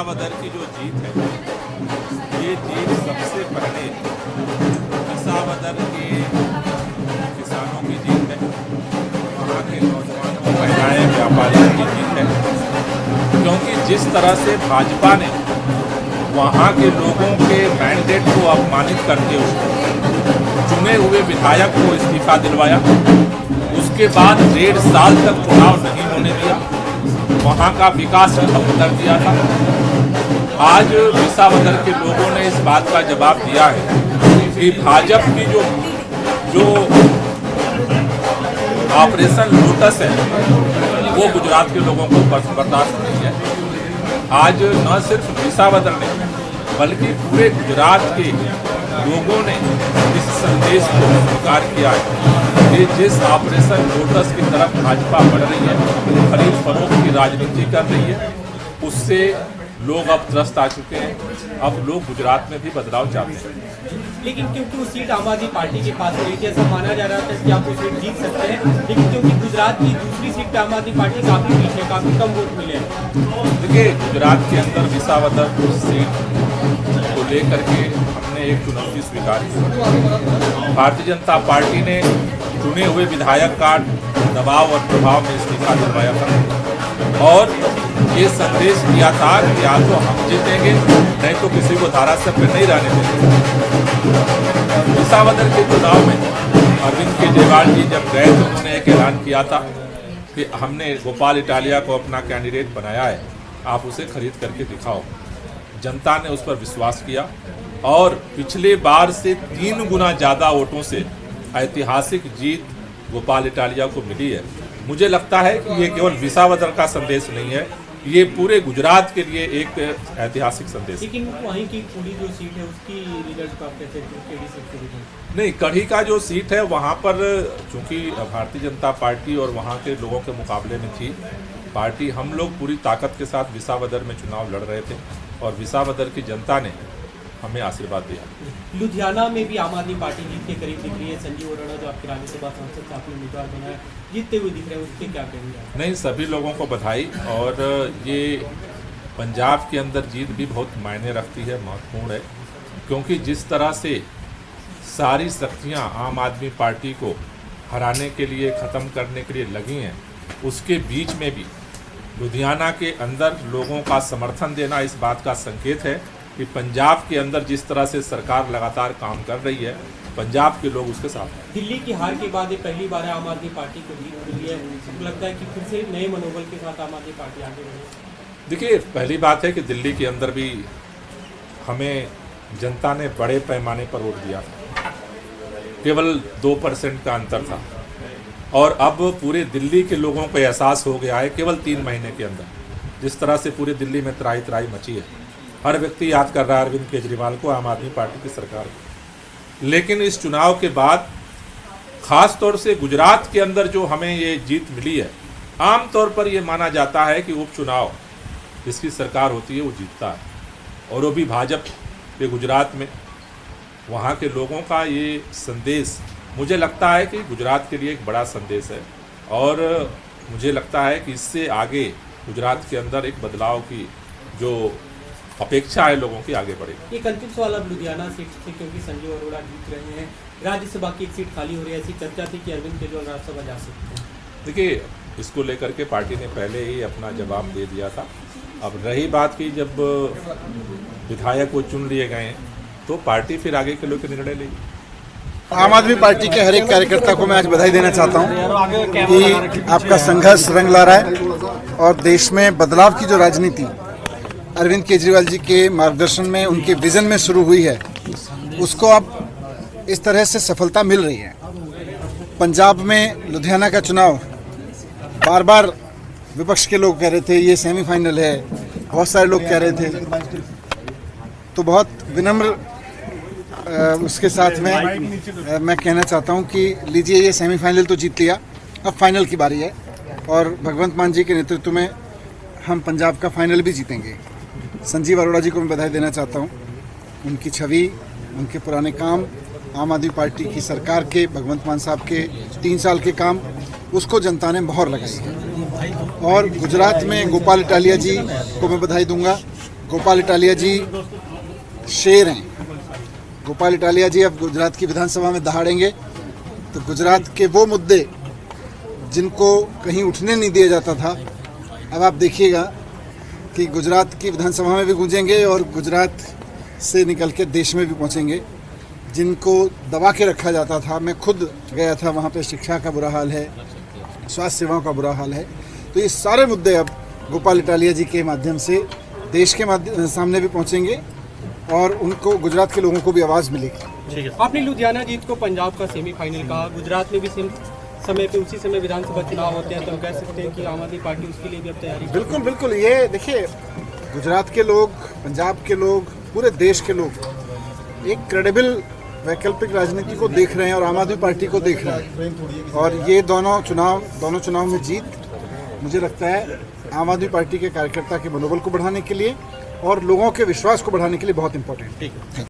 विसावदर की जो जीत है, ये जीत सबसे पहले विसावदर के किसानों की जीत है, वहाँ के नौजवानों, महिलाएं, व्यापारियों की जीत है। क्योंकि जिस तरह से भाजपा ने वहाँ के लोगों के मैंडेट को अपमानित करके उसको चुने हुए विधायक को इस्तीफा दिलवाया, उसके बाद 1.5 साल तक चुनाव नहीं होने दिया, वहाँ का विकास ठप कर दिया था। आज विसावदर के लोगों ने इस बात का जवाब दिया है कि भाजपा की जो ऑपरेशन लोटस है वो गुजरात के लोगों को बर्दाश्त नहीं है। आज न सिर्फ विसावदर ने बल्कि पूरे गुजरात के लोगों ने इस संदेश को स्वीकार किया है कि जिस ऑपरेशन लोटस की तरफ भाजपा बढ़ रही है, खरीद फरोख्त की राजनीति कर रही है, उससे लोग अब त्रस्त आ चुके हैं। अब लोग गुजरात में भी बदलाव चाहते हैं। लेकिन क्योंकि वो सीट आम आदमी पार्टी के पास रही थी, ऐसा माना जा रहा था कि आप वो सीट जीत सकते हैं, लेकिन क्योंकि गुजरात की दूसरी सीट पे आम आदमी पार्टी काफी पीछे, काफी कम वोट मिले हैं। देखिए, गुजरात के अंदर विसावदर सीट को लेकर के हमने एक चुनौती स्वीकार की। भारतीय जनता पार्टी ने चुने हुए विधायक का दबाव और प्रभाव में इस्तीफा दिलवाया था और ये संदेश दिया था कि या तो हम जीतेंगे, नहीं तो किसी को धारासभ्य नहीं रहने देंगे। विसावदर के चुनाव में अरविंद केजरीवाल जी जब गए तो उन्होंने एक ऐलान किया था कि हमने गोपाल इटालिया को अपना कैंडिडेट बनाया है, आप उसे खरीद करके दिखाओ। जनता ने उस पर विश्वास किया और पिछले बार से 3 गुना ज़्यादा वोटों से ऐतिहासिक जीत गोपाल इटालिया को मिली है। मुझे लगता है कि ये केवल विसावदर का संदेश नहीं है, ये पूरे गुजरात के लिए एक ऐतिहासिक संदेश है। लेकिन वहीं की पूरी जो सीट है उसकी रिजल्ट आप कैसे नहीं, कढ़ी का जो सीट है वहाँ पर चूंकि भारतीय जनता पार्टी और वहाँ के लोगों के मुकाबले में थी पार्टी, हम लोग पूरी ताकत के साथ विसावदर में चुनाव लड़ रहे थे और विसावदर की जनता ने हमें आशीर्वाद दिया। लुधियाना में भी आम आदमी पार्टी जीत के करीब दिख रही है। संजीव अरोड़ा जो आपके राज्यसभा सांसद आपने उम्मीदवार बनाया, जीतते हुए दिख रहे हैं, उसके क्या कहेंगे? नहीं, सभी लोगों को बधाई। और ये पंजाब के अंदर जीत भी बहुत मायने रखती है, महत्वपूर्ण है, क्योंकि जिस तरह से सारी शक्तियाँ आम आदमी पार्टी को हराने के लिए, ख़त्म करने के लिए लगी हैं, उसके बीच में भी लुधियाना के अंदर लोगों का समर्थन देना इस बात का संकेत है कि पंजाब के अंदर जिस तरह से सरकार लगातार काम कर रही है, पंजाब के लोग उसके साथ हैं। दिल्ली की हार के बाद ये पहली बार है आम आदमी पार्टी को जीत मिली है। मुझे लगता है कि फिर से नए मनोबल के साथ आम आदमी पार्टी आगे बढ़े। देखिए, पहली बात है कि दिल्ली के अंदर भी हमें जनता ने बड़े पैमाने पर वोट दिया था, केवल 2% का अंतर था और अब पूरे दिल्ली के लोगों को एहसास हो गया है केवल 3 महीने के अंदर, जिस तरह से पूरे दिल्ली में त्राही त्राही मची है। हर व्यक्ति याद कर रहा है अरविंद केजरीवाल को, आम आदमी पार्टी की सरकार को। लेकिन इस चुनाव के बाद खास तौर से गुजरात के अंदर जो हमें ये जीत मिली है, आम तौर पर ये माना जाता है कि उपचुनाव जिसकी सरकार होती है वो जीतता है, और वो भी भाजपा के गुजरात में। वहाँ के लोगों का ये संदेश मुझे लगता है कि गुजरात के लिए एक बड़ा संदेश है और मुझे लगता है कि इससे आगे गुजरात के अंदर एक बदलाव की जो अपेक्षा है लोगों की, आगे बढ़ेगी। एक अंतिम सवाल अब लुधियाना सीट से, क्योंकि संजीव अरोड़ा जीत रहे हैं, राज्यसभा की एक सीट खाली हो रही है, ऐसी चर्चा थी कि अरविंद केजरीवाल राज्यसभा जा सकते हैं। देखिए, इसको लेकर के पार्टी ने पहले ही अपना जवाब दे दिया था। अब रही बात की जब विधायक को चुन लिए गए तो पार्टी फिर आगे के लोग निर्णय लेगी। आम आदमी पार्टी के हर एक कार्यकर्ता को मैं आज बधाई देना चाहता हूं कि आपका संघर्ष रंग ला रहा है और देश में बदलाव की जो राजनीति अरविंद केजरीवाल जी के मार्गदर्शन में, उनके विजन में शुरू हुई है, उसको अब इस तरह से सफलता मिल रही है। पंजाब में लुधियाना का चुनाव बार बार विपक्ष के लोग कह रहे थे ये सेमीफाइनल है, बहुत सारे लोग कह रहे थे, तो बहुत विनम्र उसके साथ में मैं कहना चाहता हूं कि लीजिए, ये सेमीफाइनल तो जीत लिया, अब फाइनल की बारी है और भगवंत मान जी के नेतृत्व में हम पंजाब का फाइनल भी जीतेंगे। संजीव अरोड़ा जी को मैं बधाई देना चाहता हूं, उनकी छवि, उनके पुराने काम, आम आदमी पार्टी की सरकार के, भगवंत मान साहब के 3 साल के काम, उसको जनता ने मोहर लगाई है। और गुजरात में गोपाल इटालिया जी को मैं बधाई दूंगा, गोपाल इटालिया जी शेर हैं। गोपाल इटालिया जी अब गुजरात की विधानसभा में दहाड़ेंगे तो गुजरात के वो मुद्दे जिनको कहीं उठने नहीं दिया जाता था, अब आप देखिएगा कि गुजरात की विधानसभा में भी गूंजेंगे और गुजरात से निकल के देश में भी पहुंचेंगे। जिनको दबा के रखा जाता था, मैं खुद गया था वहाँ पे, शिक्षा का बुरा हाल है, स्वास्थ्य सेवाओं का बुरा हाल है, तो ये सारे मुद्दे अब गोपाल इटालिया जी के माध्यम से देश के सामने भी पहुँचेंगे और उनको, गुजरात के लोगों को भी आवाज़ मिलेगी। आपने लुधियाना जीत को पंजाब का सेमीफाइनल कहा, गुजरात में भी समय पे उसी समय विधानसभा चुनाव होते हैं, तो हम कह सकते हैं कि आम आदमी पार्टी उसके लिए भी अब तैयारी। बिल्कुल बिल्कुल, ये देखिए गुजरात के लोग, पंजाब के लोग, पूरे देश के लोग एक क्रेडिबल वैकल्पिक राजनीति को देख रहे हैं और आम आदमी पार्टी को देख रहे हैं, और ये दोनों चुनाव में जीत मुझे लगता है आम आदमी पार्टी के कार्यकर्ता के मनोबल को बढ़ाने के लिए और लोगों के विश्वास को बढ़ाने के लिए बहुत इंपॉर्टेंट है।